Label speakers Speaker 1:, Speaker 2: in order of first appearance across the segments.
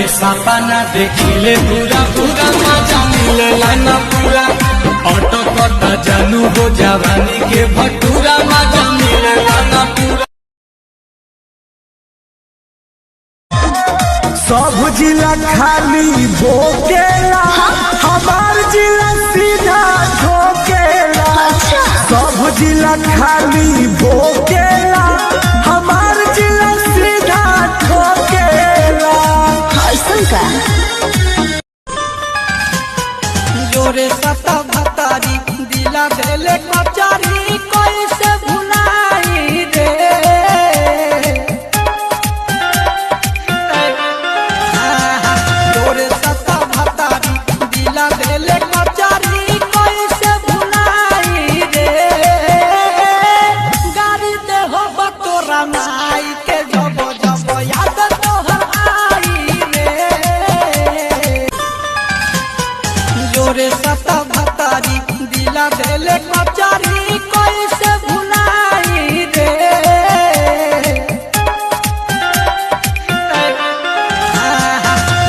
Speaker 1: में सपना देखिले पूरा पूरा मजा मिलेला ना पूरा ऑटो कटा जानू हो जवानी के भटूरा मजा मिलेला ना पूरा।
Speaker 2: सब जिला खाली भोकेला हमार जिला सीधा ठोकेला। सब जिला खाली भोकेला हमार जिला सीधा ठोकेला।
Speaker 1: जोरे सता भतारी दिला देले कचारी कैसे भुलाई रे। जोरे सता भतारी दिला देले कचारी कैसे भुलाई रे। गाड़ी दे हो बतोरा माई के जब जब याद तोहर आई रे। जोरे सता भतारी दिला देले कचारी कैसे भुलाई रे।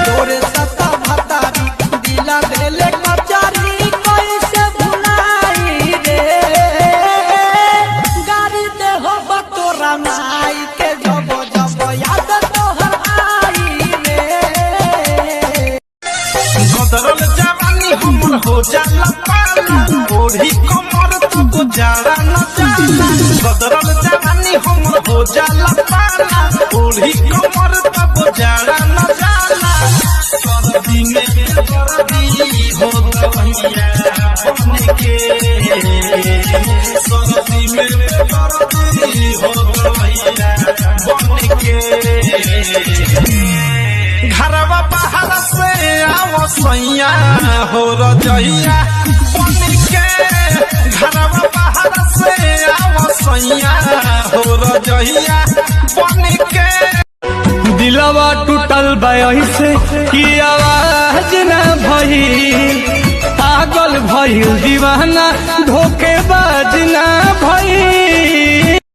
Speaker 1: जोरे सता भतारी दिला देले कचारी कैसे भुलाई रे। गाड़ी दे हो बतोरा माई के जब जब याद तोहर आई रे।
Speaker 3: बदरल जवानी हमर हो जाला पाला ओढ़ी कमर तो जाड़ा न जाला। बदरल जवानी हमर हो जाला पाला ओढ़ी कमर तो जाड़ा न जाला। सर्दी में बरदी हो गवैया बन के। सर्दी में बरदी हो गवैया बन के। घरवा बाहर से आओ सैया हो रजैया बन के। घरवा बाहर से आओ सैया हो रजैया बन के।
Speaker 1: दिलवा टूटल से की आवाज न भइल पागल भइल दीवाना धोखेबाज न भइल।